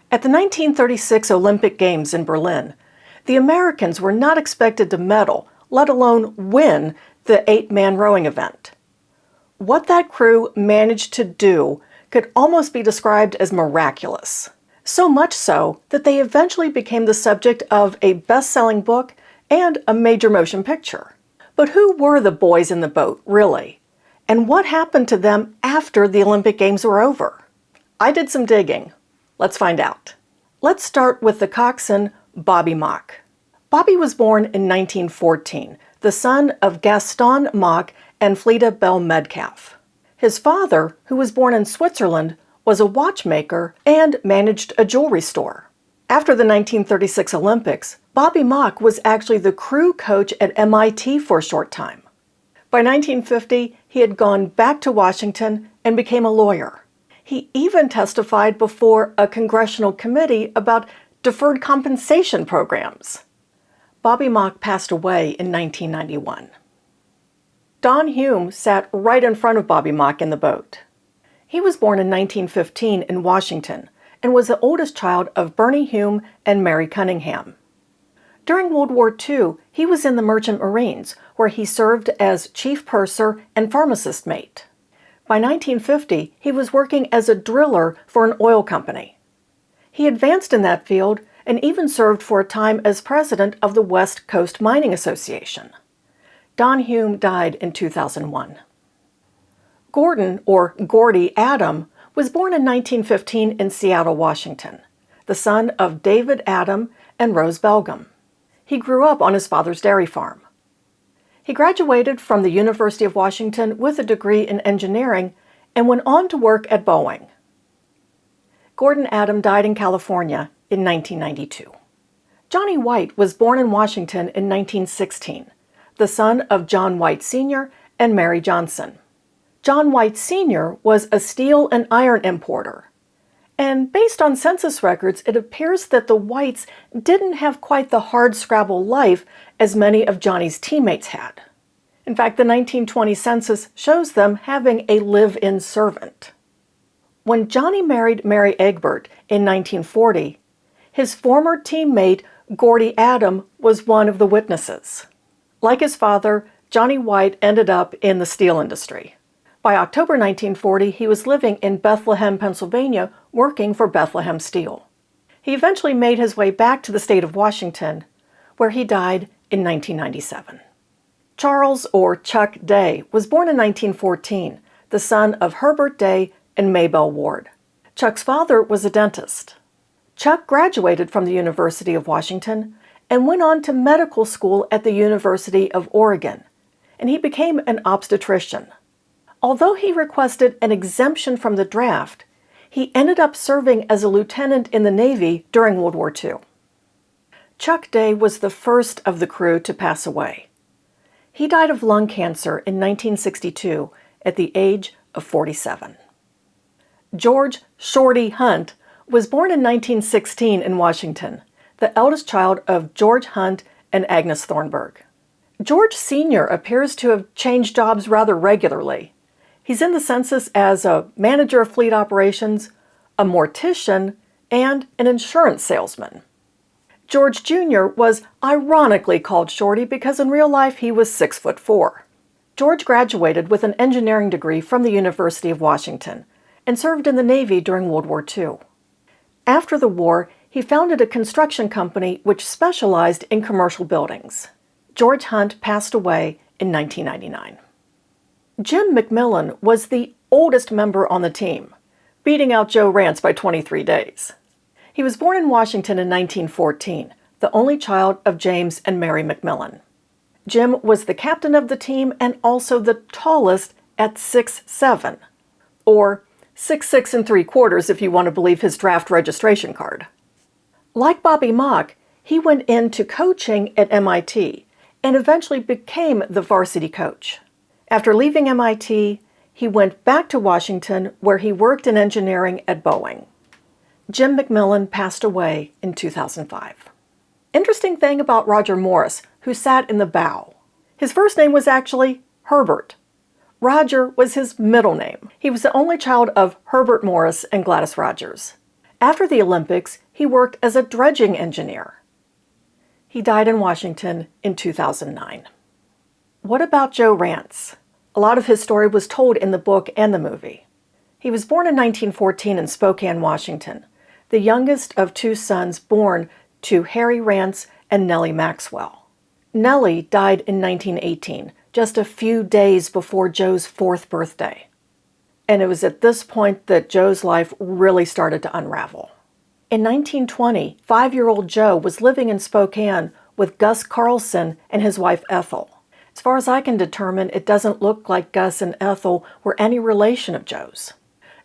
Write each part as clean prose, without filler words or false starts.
At the 1936 Olympic Games in Berlin, the Americans were not expected to medal, let alone win, the 8-man rowing event. What that crew managed to do could almost be described as miraculous. So much so that they eventually became the subject of a best-selling book and a major motion picture. But who were the boys in the boat, really? And what happened to them after the Olympic Games were over? I did some digging. Let's find out. Let's start with the coxswain, Bobby Mock. Bobby was born in 1914, the son of Gaston Mock and Fleda Bell Metcalf. His father, who was born in Switzerland, was a watchmaker and managed a jewelry store. After the 1936 Olympics, Bobby Mock was actually the crew coach at MIT for a short time. By 1950, he had gone back to Washington and became a lawyer. He even testified before a congressional committee about deferred compensation programs. Bobby Mock passed away in 1991. Don Hume sat right in front of Bobby Mock in the boat. He was born in 1915 in Washington and was the oldest child of Bernie Hume and Mary Cunningham. During World War II, he was in the Merchant Marines, where he served as chief purser and pharmacist mate. By 1950, he was working as a driller for an oil company. He advanced in that field and even served for a time as president of the West Coast Mining Association. Don Hume died in 2001. Gordon, or Gordy Adam, was born in 1915 in Seattle, Washington, the son of David Adam and Rose Belgum. He grew up on his father's dairy farm. He graduated from the University of Washington with a degree in engineering and went on to work at Boeing. Gordon Adam died in California in 1992. Johnny White was born in Washington in 1916, the son of John White Sr. and Mary Johnson. John White Sr. was a steel and iron importer. And based on census records, it appears that the Whites didn't have quite the hardscrabble life as many of Johnny's teammates had. In fact, the 1920 census shows them having a live-in servant. When Johnny married Mary Egbert in 1940, his former teammate, Gordy Adam, was one of the witnesses. Like his father, Johnny White ended up in the steel industry. By October 1940, he was living in Bethlehem, Pennsylvania, working for Bethlehem Steel. He eventually made his way back to the state of Washington, where he died in 1997. Charles, or Chuck Day, was born in 1914, the son of Herbert Day and Maybelle Ward. Chuck's father was a dentist. Chuck graduated from the University of Washington and went on to medical school at the University of Oregon, and he became an obstetrician. Although he requested an exemption from the draft, he ended up serving as a lieutenant in the Navy during World War II. Chuck Day was the first of the crew to pass away. He died of lung cancer in 1962 at the age of 47. George Shorty Hunt was born in 1916 in Washington, the eldest child of George Hunt and Agnes Thornburg. George Sr. appears to have changed jobs rather regularly. He's in the census as a manager of fleet operations, a mortician, and an insurance salesman. George Jr. was ironically called Shorty because in real life he was 6'4". George graduated with an engineering degree from the University of Washington and served in the Navy during World War II. After the war, he founded a construction company which specialized in commercial buildings. George Hunt passed away in 1999. Jim McMillan was the oldest member on the team, beating out Joe Rants by 23 days. He was born in Washington in 1914, the only child of James and Mary McMillan. Jim was the captain of the team and also the tallest at 6'7", or 6'6 3/4 if you want to believe his draft registration card. Like Bobby Mock, he went into coaching at MIT and eventually became the varsity coach. After leaving MIT, he went back to Washington, where he worked in engineering at Boeing. Jim McMillan passed away in 2005. Interesting thing about Roger Morris, who sat in the bow. His first name was actually Herbert. Roger was his middle name. He was the only child of Herbert Morris and Gladys Rogers. After the Olympics, he worked as a dredging engineer. He died in Washington in 2009. What about Joe Rants? A lot of his story was told in the book and the movie. He was born in 1914 in Spokane, Washington, the youngest of two sons born to Harry Rants and Nellie Maxwell. Nellie died in 1918, just a few days before Joe's 4th birthday. And it was at this point that Joe's life really started to unravel. In 1920, 5-year-old Joe was living in Spokane with Gus Carlson and his wife Ethel. As far as I can determine, it doesn't look like Gus and Ethel were any relation of Joe's.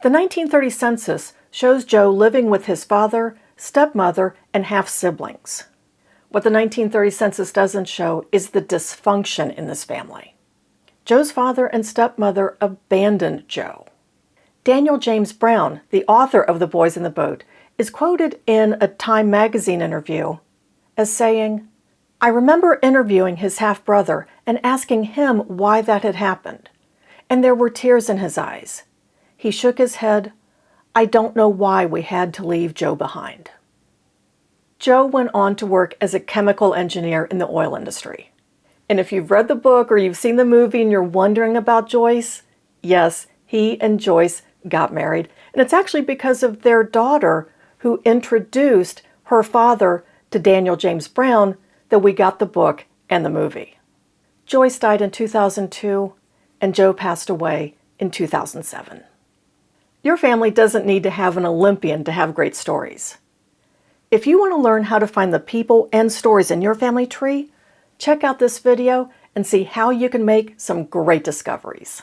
The 1930 census shows Joe living with his father, stepmother, and half-siblings. What the 1930 census doesn't show is the dysfunction in this family. Joe's father and stepmother abandoned Joe. Daniel James Brown, the author of The Boys in the Boat, is quoted in a Time magazine interview as saying, "I remember interviewing his half-brother and asking him why that had happened, and there were tears in his eyes. He shook his head. I don't know why we had to leave Joe behind." Joe went on to work as a chemical engineer in the oil industry. And if you've read the book or you've seen the movie and you're wondering about Joyce, yes, he and Joyce got married. And it's actually because of their daughter who introduced her father to Daniel James Brown that we got the book and the movie. Joyce died in 2002 and Joe passed away in 2007. Your family doesn't need to have an Olympian to have great stories. If you want to learn how to find the people and stories in your family tree, check out this video and see how you can make some great discoveries.